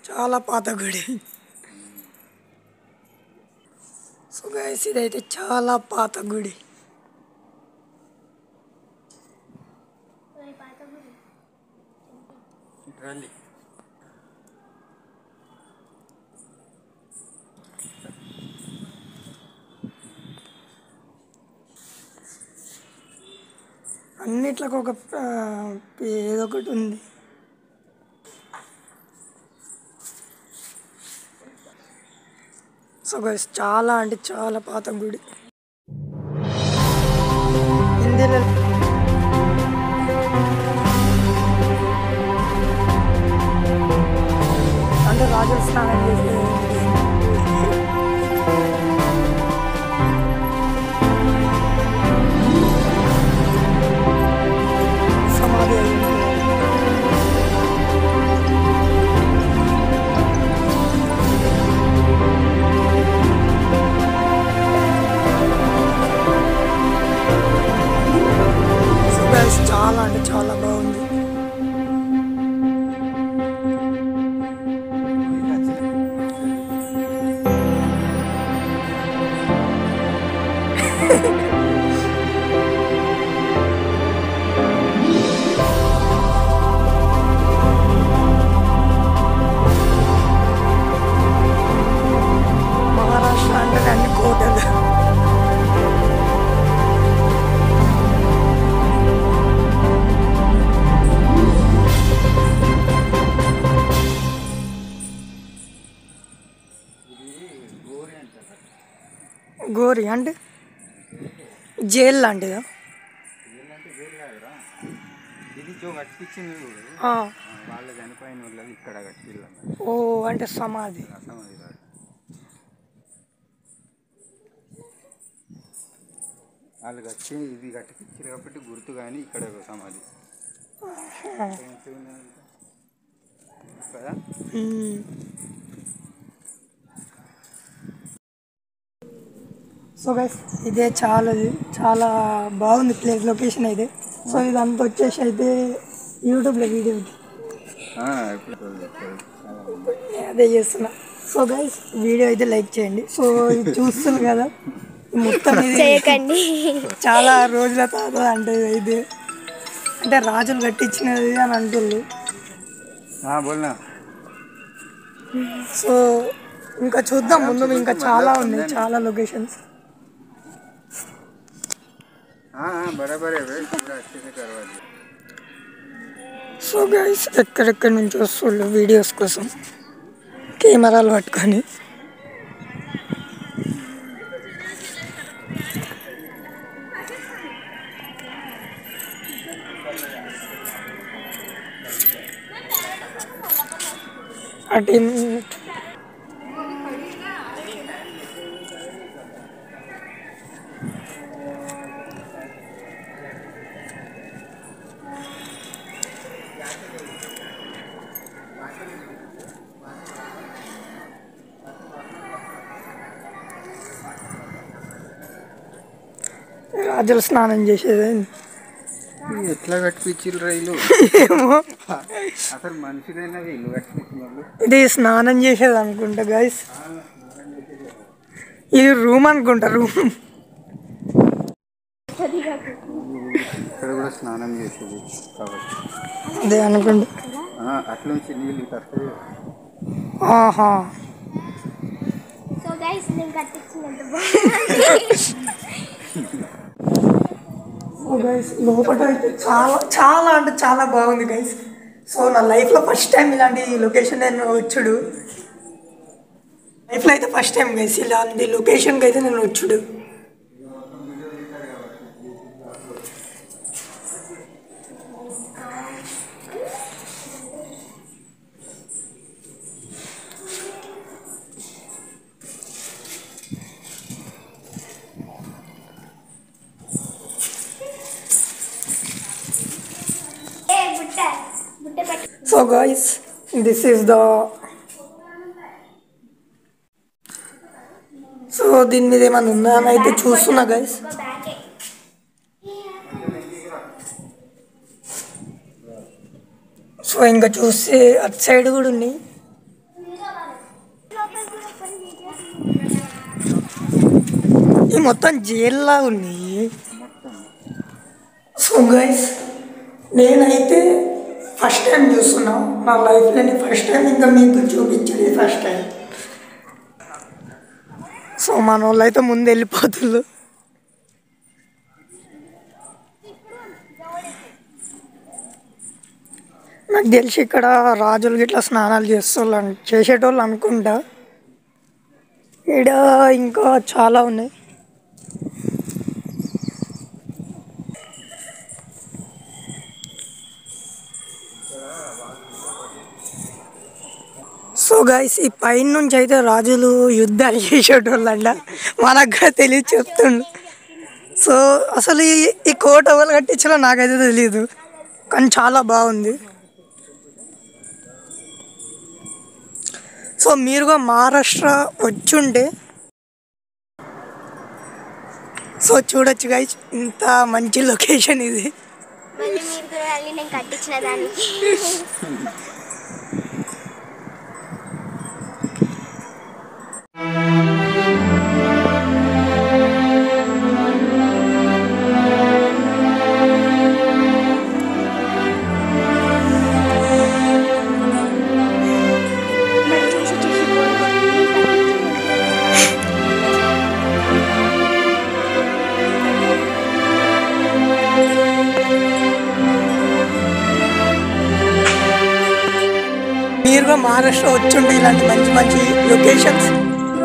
చాలా పాత గుడి. సో గైస్ ఇదైతే చాలా పాత గుడి. అన్నిట్లకు ఒక ఏదో ఒకటి ఉంది. సో గైస్ చాలా అంటే చాలా పాత గుడి. హిందీలో అంటే రాజులు స్నానం చేసే సమాధి అయింది. చాలా అంటే చాలా బాగుంది. మహారాష్ట్ర అంటే అన్ని కోటలు. గోరి అంటే జైలు లాంటిదా? ఓ అంటే సమాధి. వాళ్ళు కట్టి ఇది కట్టిపించారు కాబట్టి గుర్తు కానీ ఇక్కడ సమాధి కదా. సో గైస్ ఇదే చాలా బాగుంది ప్లేస్, లొకేషన్ అయితే. సో ఇదంతా వచ్చేసి అయితే యూట్యూబ్లో వీడియో అదే చేస్తున్నా. సో గైస్ వీడియో అయితే లైక్ చేయండి. సో ఇది చూస్తున్నారు కదా, మొత్తం ఇది చాలా రోజుల తర్వాత అంటే ఇది అంటే రాజులు కట్టించినది అని అంటున్నారు. సో ఇంకా చూద్దాం ముందు, ఇంకా చాలా ఉన్నాయి, చాలా లొకేషన్స్. సో గైస్ ఎక్కడెక్కడి నుంచి వస్తున్నారు వీడియోస్ కోసం కెమెరాలు పట్టుకొని. అటు రాజులు స్నానం చేసేది ఎట్లా కట్టిపించారు రైలు అసలు మనుషులైనా ఇల్లు కట్టిపించినారు. ఇది స్నానం చేసేది అనుకుంటా గైస్, ఇది రూమ్ అనుకుంటా. రూమ్ ఇక్కడ కూడా స్నానం చేసేది కాబట్టి అదే అనుకుంటా. అట్లా నుంచి నీళ్ళు కట్టే. ఆహా లోపల అయితే చాలా అంటే చాలా బాగుంది గైస్. సో నా లైఫ్లో ఫస్ట్ టైం ఇలాంటి లొకేషన్ నేను వచ్చుడు. లైఫ్లో అయితే ఫస్ట్ టైం గైస్ ఇలాంటి లొకేషన్కి అయితే నేను వచ్చుడు. So guys, this is the so దీని మీద ఏమైనా ఉందా అని అయితే చూస్తున్నా గైస్. సో ఇంకా చూస్తే అటు సైడ్ కూడా ఉన్నాయి. ఈ మొత్తం జైల్లా ఉంది. మొత్తం సో గైస్ నేనైతే ఫస్ట్ టైం చూస్తున్నా నా లైఫ్లోని ఫస్ట్ టైం, ఇంకా మీకు చూపించేది ఫస్ట్ టైం. సో మన వాళ్ళు అయితే ముందు వెళ్ళిపోతున్నారు. నాకు తెలిసి ఇక్కడ రాజులు గిట్లా స్నానాలు చేసేటోళ్ళు అనుకుంటా. ఇక్కడ ఇంకా చాలా ఉన్నాయి. సో గైస్ ఈ పైన నుంచి అయితే రాజులు యుద్ధాలు చేసేటోళ్ళంట, మనకు తెలియదు చెప్తుండు. సో అసలు ఈ కోట ఎవరు కట్టించాలో నాకైతే తెలియదు, కానీ చాలా బాగుంది. సో మీరుగా మహారాష్ట్ర వచ్చుంటే సో చూడొచ్చు గైస్, ఇంత మంచి లొకేషన్ ఇది. నేను కట్టించిన దానికి మీరుగా మహారాష్ట్ర వచ్చుంటే ఇలాంటి మంచి మంచి లొకేషన్స్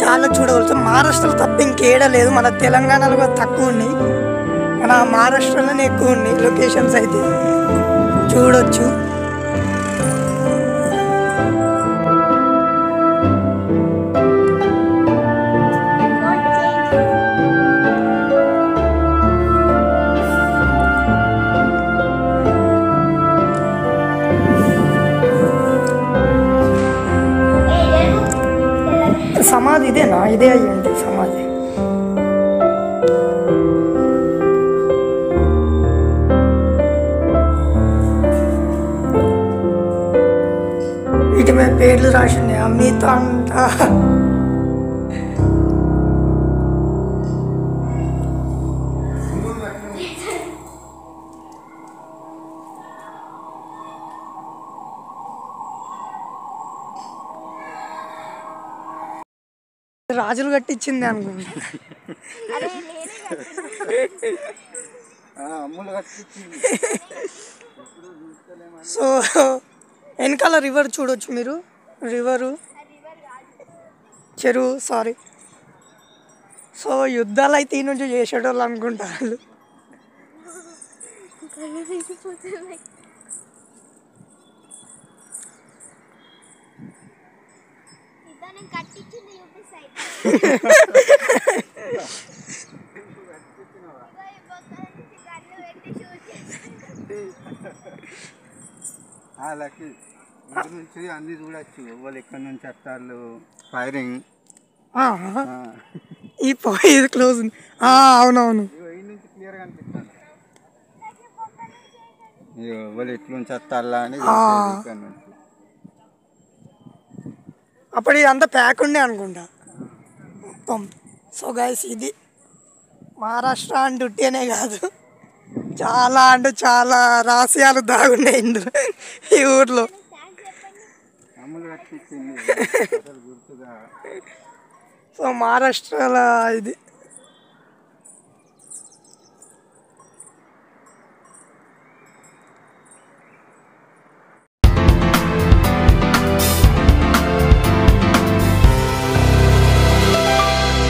చాలా చూడవచ్చు. మహారాష్ట్రలో తప్ప ఇంకేడా లేదు, మన తెలంగాణలో కూడా తక్కువ ఉన్నాయి, మన మహారాష్ట్రలోనే ఎక్కువ ఉన్నాయి లొకేషన్స్ అయితే చూడొచ్చు. సమాధి ఇదేనా? ఇదే అయ్యండి సమాధి. వీటి మీద పేర్లు రాసిండే అమిత అంట. రాజులు కట్టించింది అనుకుంటా. సో వెనకాల రివర్ చూడొచ్చు మీరు, రివరు చెరువు సారీ. సో యుద్ధాలు అయితే ఈ నుంచి చేసేటోళ్ళు అనుకుంటారు. వాళ్ళకి ఊరి నుంచి అన్ని చూడొచ్చు, వాళ్ళు ఎక్కడి నుంచి వస్తారు, ఫైరింగ్. ఈ ఇది క్లోజ్ ఉంది. అవునవును, ఈ నుంచి క్లియర్గా అనిపిస్తుంది. వాళ్ళు ఎట్లుంచి వస్తారా అని ఇక్కడ నుంచి. అప్పుడు ఇదంతా ప్యాక్ ఉండే అనుకుంటా మొత్తం. సో గైస్ ఇది మహారాష్ట్ర అంటే ఉట్టినే కాదు, చాలా అంటే చాలా రహస్యాలు దాగున్నాయి ఇందులో ఈ ఊర్లో. సో మహారాష్ట్రలో ఇది